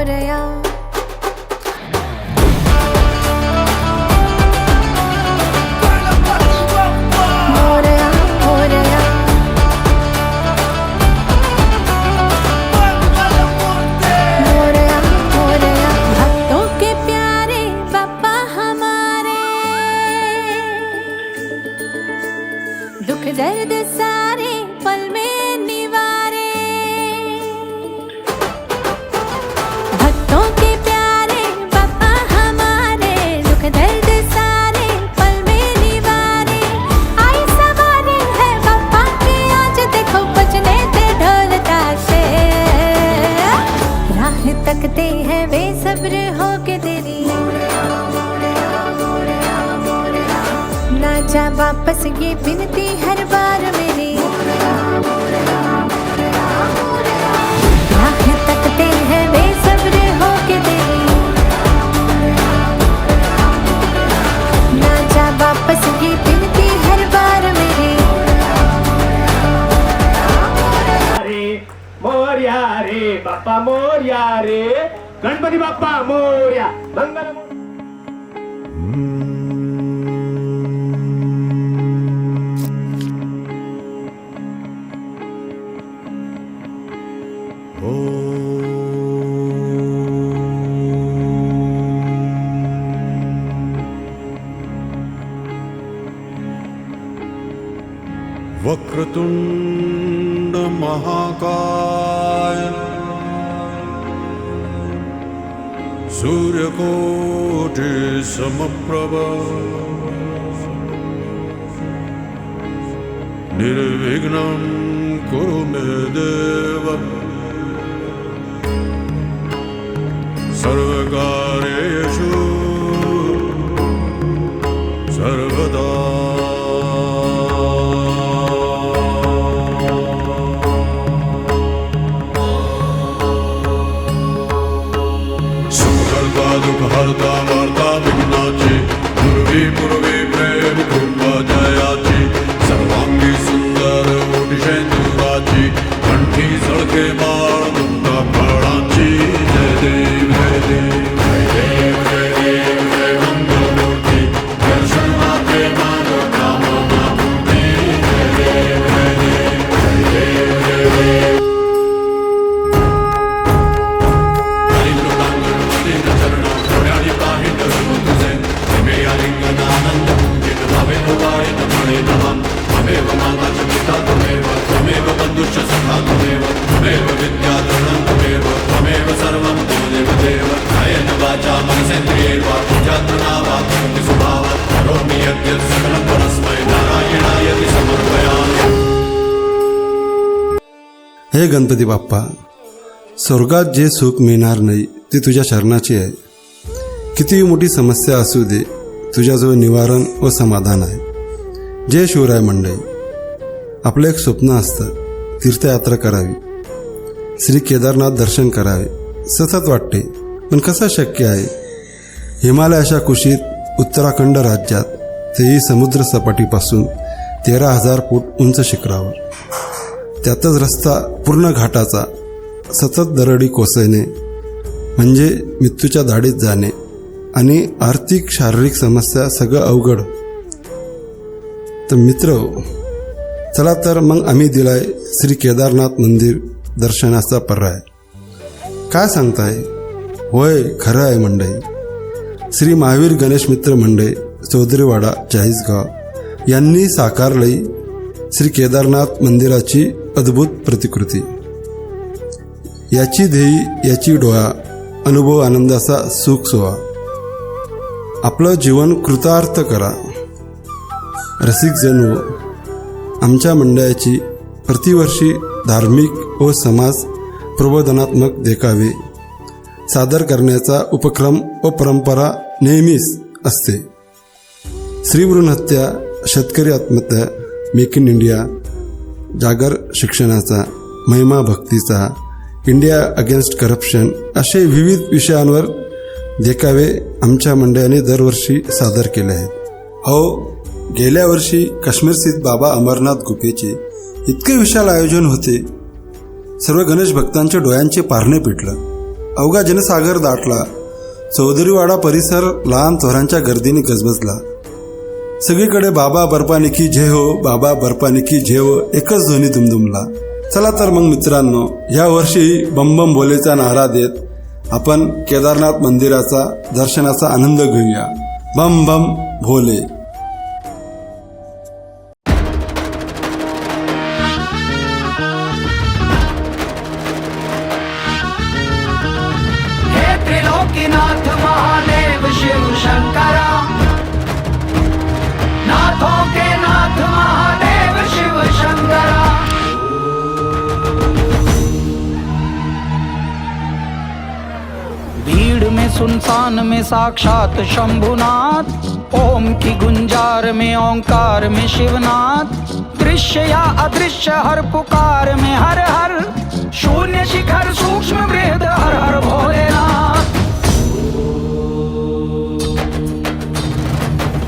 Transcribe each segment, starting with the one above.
मोरया मोरया मोरया मोरया मोरया भक्तों के प्यारे बाबा हमारे दुख दर्द सारे पल में निवारे भक्तों के प्यारे बाबा हमारे दुख दर्द सारे पल में निवारे आई सवारी है बाबा की आज देखो बजने थे ढोल ताशे राह तकते हैं बेसब्र हो के तेरी ना जा वापस ये बिनती हर बार मेरी राह तकते हैं बेसब्र हो के तेरी ना जा वापस ये बिनती हर बार मेरी मोरया रे बाप्पा मोरया रे गणपती बाप्पा मोरया मंगल वक्रतुंड महाकाय सूर्यकोटि समप्रभ निर्विघ्नं कुरु मे देव सर्वकार्येषु सर्वदा हरता वार्ता विघ्नाची पूर्वी प्रेम कृपा जयाची सर्वांगी सुंदर ओटिशेंदुराची कंठी सळके बाळ मुक्ता फळाची जय देव जय देव जय देव जय देव जय मंगलमूर्ती दर्शन मात्रे मानो कामना पूर्ती जय देव जय देव जय देव जय देव हे गणपती बाप्पा, स्वर्गात जे सुख मिळणार नाही ते तुझ्या शरणाचे आहे. कितीही मोठी समस्या असू दे, तुझ्याजवळ निवारण व समाधान आहे. जय शिवराय मंडळी, आपलं एक स्वप्न असतं, तीर्थयात्रा करावी, श्री केदारनाथ दर्शन करावे सतत वाटते, पण कसं शक्य आहे? हिमालयाच्या कुशीत उत्तराखंड राज्यात, तेही समुद्र सपाटीपासून 13,000 फूट उंच शिखरावर. त्यातच रस्ता पूर्ण घाटाचा, सतत दरडी कोसळणे म्हणजे मृत्यूच्या दाढीत जाणे आणि आर्थिक शारीरिक समस्या सगळं अवघड. तर मित्र, चला तर मग आम्ही दिलाय श्री केदारनाथ मंदिर दर्शनाचा पर्याय. काय सांगताय? होय, खरं आहे मंडळी. श्री महावीर गणेश मित्र मंडळ चौधरीवाडा चाळीसगाव यांनी साकारली श्री केदारनाथ मंदिराची अद्भुत प्रतिकृती. याची ध्येय, याची डोळा, अनुभव आनंदाचा सुख सोहा. आपलं जीवन कृतार्थ करा. रसिक जन हो, आमच्या मंडळाची प्रतिवर्षी धार्मिक व समाज प्रबोधनात्मक देखावे सादर करण्याचा उपक्रम व परंपरा नेहमीच असते. स्त्री भ्रूण हत्या, शेतकरी आत्महत्या, मेक इन इंडिया, जागर शिक्षणाचा, महिमा भक्तीचा, इंडिया अगेन्स्ट करप्शन असे विविध विषयांवर देखावे आमच्या मंडळाने दरवर्षी सादर केले आहेत. हो, गेल्या वर्षी काश्मीर स्थित बाबा अमरनाथ गुफेचे इतके विशाल आयोजन होते, सर्व गणेश भक्तांच्या डोळ्यांचे पारणे पिटलं. अवघा जनसागर दाटला. चौधरीवाडा परिसर लहान थोरांच्या गर्दीने गजबजला. सगळीकडे बाबा बर्फानी की जय हो, बाबा बर्फानी की जय हो एकच ध्वनी दुमदुमला. चला तर मग मित्रांनो, या वर्षी बम बम भोलेचा नारा देत आपण केदारनाथ मंदिराचा दर्शनाचा आनंद घेऊया. बम बम भोले. हे त्रिलोकीनाथ महादेव शिव शंकरा, नाथों के नाथ महादेव शिव शंकरा. भीड़ में सुनसान में साक्षात शंभुनाथ, ओम की गुंजार में ओंकार में शिवनाथ, दृश्य या अदृश्य हर पुकार में हर हर, शून्य शिखर सूक्ष्म वृहद हर हर भोलेनाथ.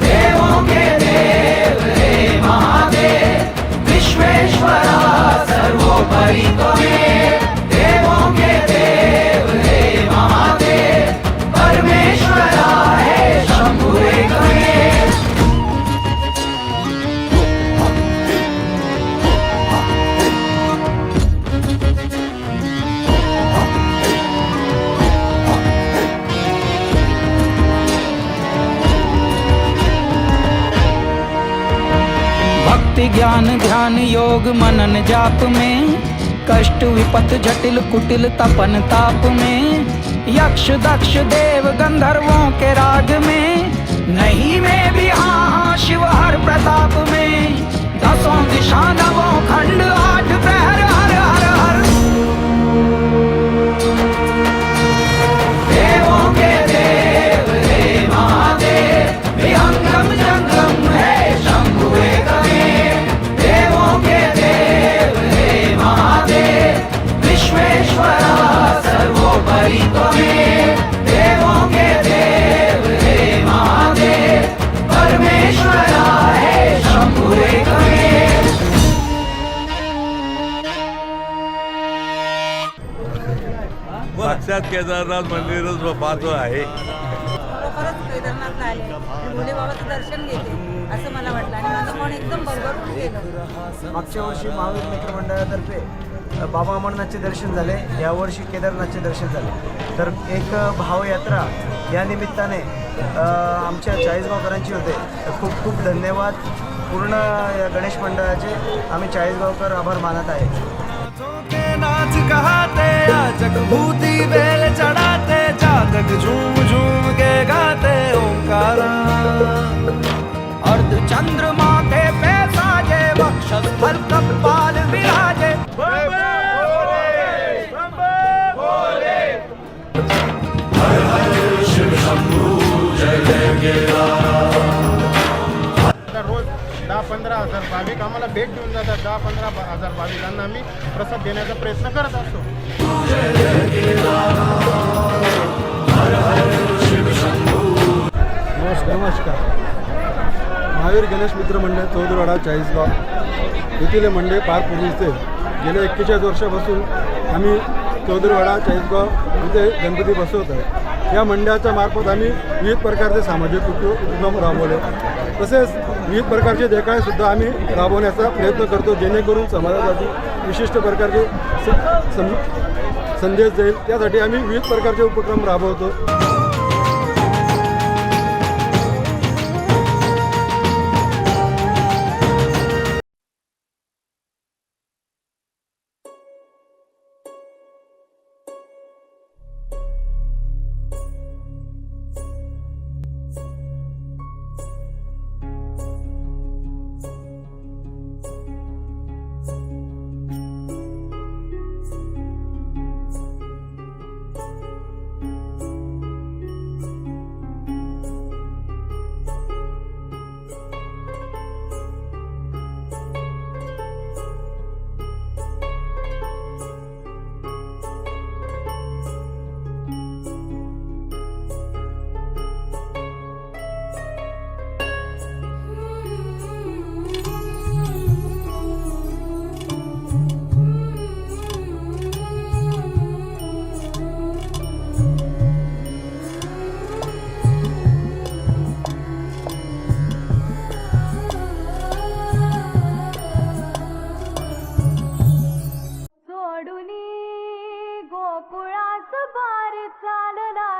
देवों के देव हे महादेव, विश्वेश्वरा सर्वोपरि त्वमेव. देवों के देव हे महादेव, परमेश्वरा हे शंभु एकमेव. भक्ति ज्ञान ध्यान योग मनन जाप में, कष्ट विपत जटिल कुटिल तपन ताप में, यक्ष दक्ष देव गंधर्वों के राग में, नहीं में भी हाँ हाँ शिव हर प्रताप में, दसों दिशा नवों खंड आठ प्रहर हर हर हर. देवों के देव हे महादेव, विहंगम जंगम है शंभु एकमेव. देवों के देव हे महादेव, विश्वेश्वरा सर्वोपरि त्वमेव. देवों के देव हे महादेव, परमेश्वरा हे शंभु एकमेव. साक्षात केदारनाथ मंदिरच पाहतो आहे. खरोखरच केदारनाथला आले भोले बाबाचं दर्शन घेते असं मला वाटलं आणि माझं मन एकदम भरभरून गेलं. मागच्या वर्षी महावीर मित्र मंडळातर्फे बाबा अमरनाथचे दर्शन झाले, यावर्षी केदारनाथचे दर्शन झाले. तर एक भावयात्रा या निमित्ताने आमच्या चाळीसगावकरांची होते. तर खूप खूप धन्यवाद पूर्ण या गणेश मंडळाचे. आम्ही चाळीसगावकर आभार मानत आहे. नाच कहाते जगभूति बेल चढ़ाते, जातक झूम झूम के गाते ओंकारा. अर्ध चंद्रमा के पे साजे, वक्षस्थल कपाल विराजे. रोज 10-15 हजार भाविक आम्हाला भेट देऊन जातात. 10-15 हजार भाविकांना आम्ही प्रसाद देण्याचा प्रयत्न करत असतो. नमस्कार. महावीर गणेश मित्र मंडळ चौधरीवाडा चाळीसगाव येथील मंडळ पार पुजते. गेल्या 41 वर्षापासून आम्ही चौधरीवाडा चाळीसगाव इथे गणपती बसवत आहे. या मंडळाच्या मार्फत आम्ही विविध प्रकारचे सामाजिक उपक्रम राबवले, तसेच विविध प्रकारचे देखावेसुद्धा आम्ही राबवण्याचा प्रयत्न करतो, जेणेकरून समाजासाठी विशिष्ट प्रकारचे संदेश जाईल. त्यासाठी आम्ही विविध प्रकारचे उपक्रम राबवतो.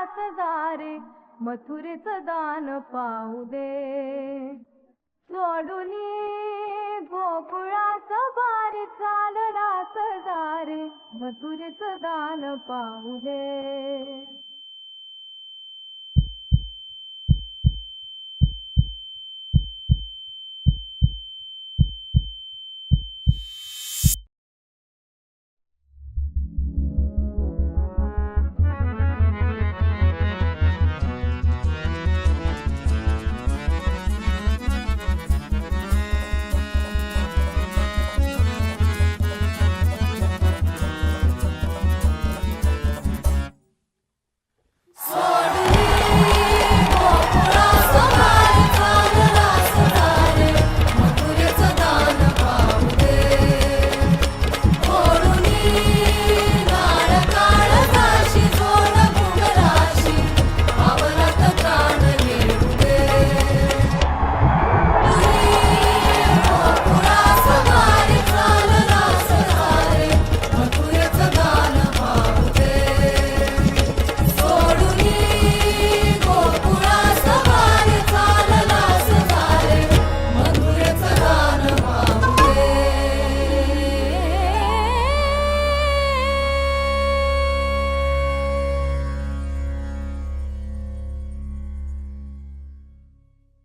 सदारे मथुरेचं दान पाहू दे. सोडून गोकुळाचं बार चालला सदारे मथुरेचं दान पाहू दे.